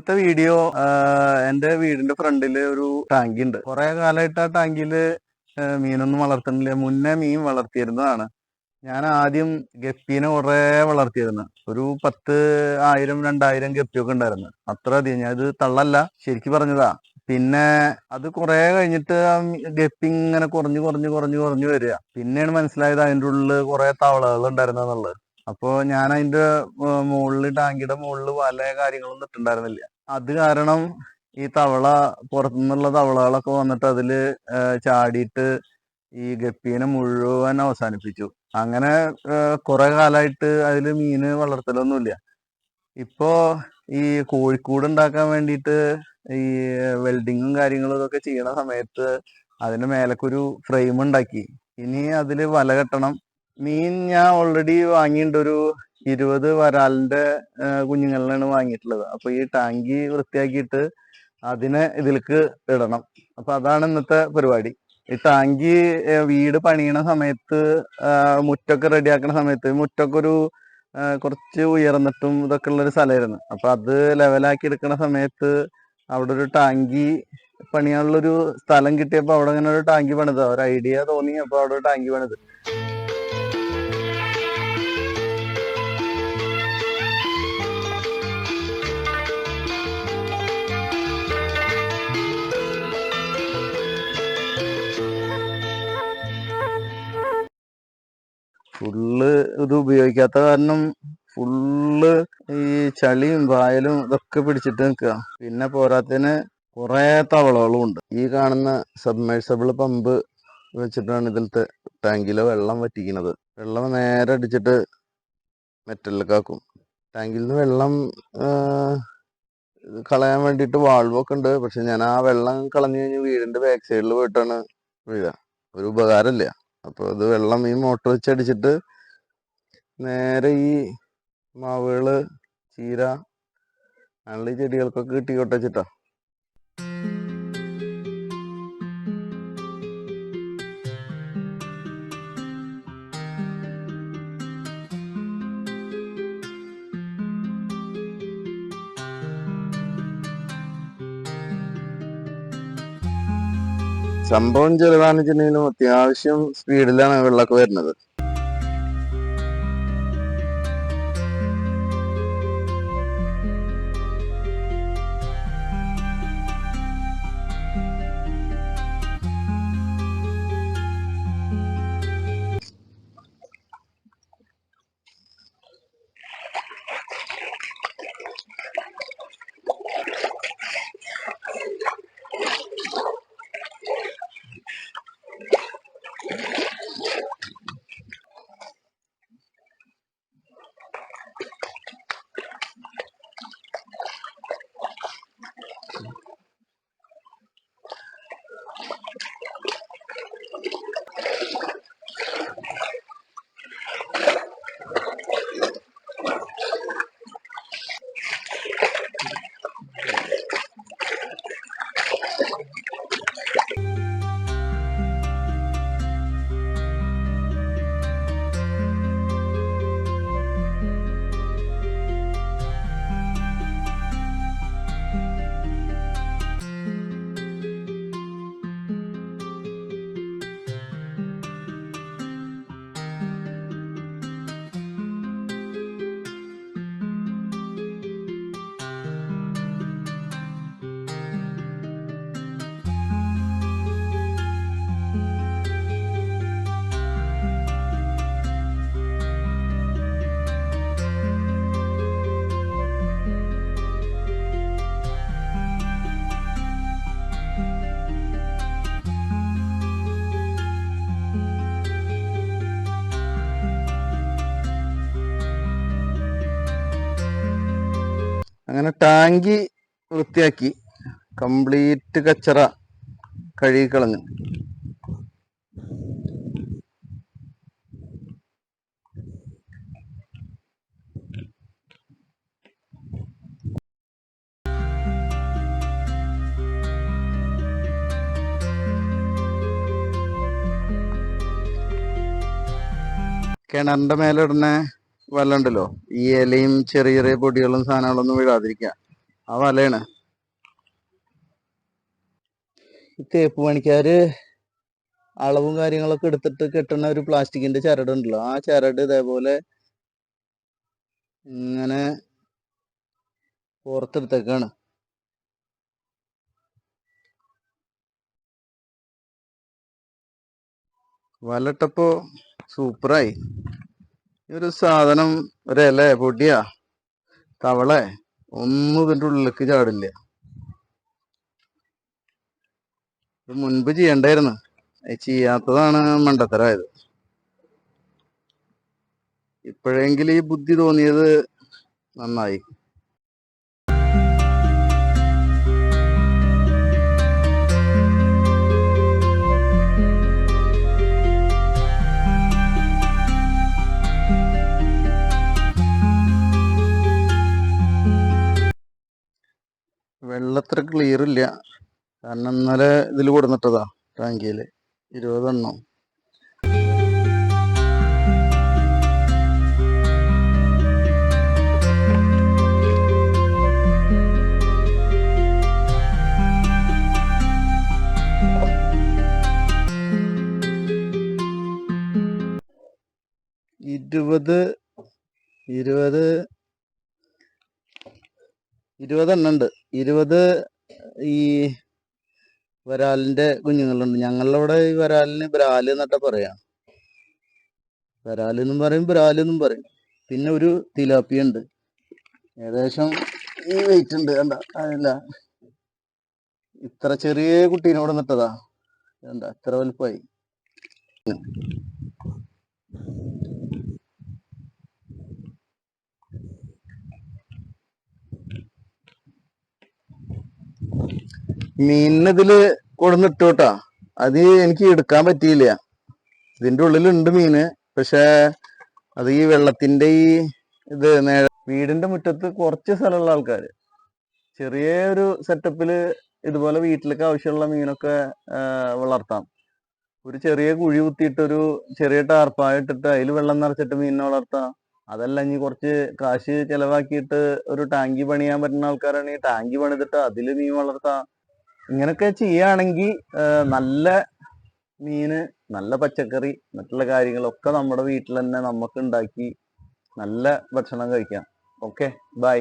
ഇന്നത്തെ വീഡിയോ എൻ്റെ വീടിന്റെ ഫ്രണ്ടില് ഒരു ടാങ്കി ഉണ്ട്. കുറെ കാലമായിട്ട് ആ ടാങ്കില് മീനൊന്നും വളർത്തുന്നില്ല. മുന്നേ മീൻ വളർത്തിയിരുന്നതാണ്. ഞാൻ ആദ്യം ഗപ്പീനെ കുറെ വളർത്തിയിരുന്നു. ഒരു 10,000-2,000 ഗപ്പിയൊക്കെ ഉണ്ടായിരുന്നു. അത്ര അധികം. ഞാൻ ഇത് തള്ളല്ല, ശരിക്കും പറഞ്ഞതാ. പിന്നെ അത് കുറെ കഴിഞ്ഞിട്ട് ഗപ്പി ഇങ്ങനെ കുറഞ്ഞു വരിക. പിന്നെയാണ് മനസ്സിലായത് അതിൻ്റെ ഉള്ളിൽ കുറെ തവളകൾ ഉണ്ടായിരുന്നെന്നുള്ളത്. അപ്പോ ഞാൻ അതിന്റെ മുകളിൽ, ടാങ്കിയുടെ മുകളിൽ വല കാര്യങ്ങളൊന്നും ഇട്ടുണ്ടായിരുന്നില്ല. അത് കാരണം ഈ തവള, പുറത്തുനിന്നുള്ള തവളകളൊക്കെ വന്നിട്ട് അതില് ചാടിയിട്ട് ഈ ഗപ്പീനെ മുഴുവൻ അവസാനിപ്പിച്ചു. അങ്ങനെ കുറെ കാലമായിട്ട് അതില് മീന് വളർത്തലൊന്നുമില്ല. ഇപ്പോ ഈ കോഴിക്കൂട് ഉണ്ടാക്കാൻ വേണ്ടിയിട്ട് ഈ വെൽഡിങ്ങും കാര്യങ്ങളും ഇതൊക്കെ ചെയ്യണ സമയത്ത് അതിന്റെ മേലക്കൊരു ഫ്രെയിം ഉണ്ടാക്കി. ഇനി അതില് വല കെട്ടണം. മീൻ ഞാൻ ഓൾറെഡി വാങ്ങിയിട്ടുണ്ട്. ഒരു 20 വരാലിന്റെ കുഞ്ഞുങ്ങളിലാണ് വാങ്ങിയിട്ടുള്ളത്. അപ്പൊ ഈ ടാങ്കി വൃത്തിയാക്കിയിട്ട് അതിനെ ഇതിലേക്ക് ഇടണം. അപ്പൊ അതാണ് ഇന്നത്തെ പരിപാടി. ഈ ടാങ്കി വീട് പണിയണ സമയത്ത്, മുറ്റൊക്കെ റെഡിയാക്കണ സമയത്ത്, മുറ്റൊക്കെ ഒരു കുറച്ച് ഉയർന്നിട്ടും ഇതൊക്കെ ഉള്ളൊരു സ്ഥലമായിരുന്നു. അപ്പൊ അത് ലെവലാക്കി എടുക്കണ സമയത്ത് അവിടെ ഒരു ടാങ്കി പണിയാനുള്ളൊരു സ്ഥലം കിട്ടിയപ്പോൾ അവിടെ അങ്ങനെ ഒരു ടാങ്കി പണിത്, ഒരു ഐഡിയ തോന്നി. അപ്പൊ അവിടെ ഒരു ടാങ്കി പണിത്. ഫുള്ള് ഇത് ഉപയോഗിക്കാത്ത കാരണം ഫുള്ള് ഈ ചളിയും വായലും ഇതൊക്കെ പിടിച്ചിട്ട് നിൽക്കുക. പിന്നെ പോരാത്തതിന് കുറെ തവളകളും ഉണ്ട്. ഈ കാണുന്ന സബ്മേഴ്സബിൾ പമ്പ് വെച്ചിട്ടാണ് ഇതിലത്തെ ടാങ്കിലെ വെള്ളം വറ്റിക്കുന്നത്. വെള്ളം നേരെ അടിച്ചിട്ട് മെറ്റലിലേക്കാക്കും. ടാങ്കിൽ നിന്ന് വെള്ളം കളയാൻ വേണ്ടിയിട്ട് വാൾവൊക്കെ ഉണ്ട്. പക്ഷെ ഞാൻ ആ വെള്ളം കളഞ്ഞു കഴിഞ്ഞ് വീടിന്റെ ബാക്ക് സൈഡിൽ പോയിട്ടാണ് വീഴുക. ഒരു ഉപകാരമില്ല. അപ്പോൾ അത് വെള്ളം ഈ മോട്ടർ വെച്ച് അടിച്ചിട്ട് നേരെ ഈ മാവുകള്, ചീര, അങ്ങനെയുള്ള ഈ ചെടികൾക്കൊക്കെ കിട്ടിക്കോട്ടെ വെച്ചിട്ടാ. സംഭവം ചെറുതാണെന്ന് വെച്ചിട്ടുണ്ടെങ്കിലും അത്യാവശ്യം സ്പീഡിലാണ് വെള്ളമൊക്കെ വരുന്നത്. അങ്ങനെ ടാങ്കി വൃത്തിയാക്കി കംപ്ലീറ്റ് കച്ചറ കഴുകിക്കളഞ്ഞു. കിണറിന്റെ മേലെ ഇടുന്ന വല ഉണ്ടല്ലോ, ഈ ഇലയും ചെറിയ ചെറിയ പൊടികളും സാധനങ്ങളൊന്നും വീഴാതിരിക്കുക, ആ വലയാണ്. ഈ തേപ്പ് പണിക്കാര് അളവും കാര്യങ്ങളൊക്കെ എടുത്തിട്ട് കെട്ടുന്ന ഒരു പ്ലാസ്റ്റിക്കിന്റെ ചരട് ഉണ്ടല്ലോ, ആ ചരട് ഇതേപോലെ ഇങ്ങനെ പുറത്തെടുത്തേക്കാണ്. വലട്ടപ്പോ സൂപ്പറായി. ഈ ഒരു സാധനം ഒരല്ലേ പൊടിയാ തവളെ ഒന്നും ഇതിന്റെ ഉള്ളിലേക്ക് ചാടില്ല. ഇത് മുൻപ് ചെയ്യണ്ടായിരുന്നു, ചെയ്യാത്തതാണ് മണ്ടത്തരായത്. ഇപ്പോഴെങ്കിലും ഈ ബുദ്ധി തോന്നിയത് നന്നായി. വെള്ളത്ര ക്ലിയർ ഇല്ല, കാരണം ഇന്നലെ ഇതിൽ കൊടുന്നിട്ടതാ ടാങ്കിയില് 20 എണ്ണം. ഇരുപത് എണ്ണം ഉണ്ട്. 20 ഈ വരാലിന്റെ കുഞ്ഞുങ്ങളുണ്ട്. ഞങ്ങളുടെ അവിടെ ഈ വരാലിന് ബ്രാല് എന്നിട്ടാ പറയാ. വരാലെന്നും പറയും, ബ്രാലെന്നും പറയും. പിന്നെ ഒരു തിലാപ്പിയ ഉണ്ട്, ഏകദേശം ഈ വെയിറ്റ് ഉണ്ട്. കണ്ട അല്ല, ഇത്ര ചെറിയ കുട്ടീനോട് നിട്ടതാ, കണ്ട ഇത്ര വലുപ്പമായി. മീനിതില് കൊടുന്നിട്ടു കേട്ടാ, അത് എനിക്ക് എടുക്കാൻ പറ്റിയില്ല. ഇതിന്റെ ഉള്ളിലുണ്ട് മീന്, പക്ഷെ അത് ഈ വെള്ളത്തിന്റെ ഈ ഇത് വീടിന്റെ മുറ്റത്ത് കുറച്ച് സ്ഥലമുള്ള ആൾക്കാര് ചെറിയൊരു സെറ്റപ്പില് ഇതുപോലെ വീട്ടിലേക്ക് ആവശ്യമുള്ള മീനൊക്കെ വളർത്താം. ഒരു ചെറിയ കുഴി കുത്തിയിട്ട് ഒരു ചെറിയ ടാർപ്പായ ഇട്ടിട്ട് അതിൽ വെള്ളം നിറച്ചിട്ട് മീനിനെ വളർത്താം. അതല്ല ഇനി കുറച്ച് കാശ് ചെലവാക്കിയിട്ട് ഒരു ടാങ്കി പണിയാൻ പറ്റുന്ന ആൾക്കാരാണെങ്കിൽ ടാങ്കി പണിതിട്ട് അതിൽ മീൻ വളർത്താം. ഇങ്ങനൊക്കെ ചെയ്യുകയാണെങ്കിൽ നല്ല മീന്, നല്ല പച്ചക്കറി, മറ്റുള്ള കാര്യങ്ങളൊക്കെ നമ്മുടെ വീട്ടിൽ തന്നെ നമുക്ക് ഉണ്ടാക്കി നല്ല ഭക്ഷണം കഴിക്കാം. Okay, by.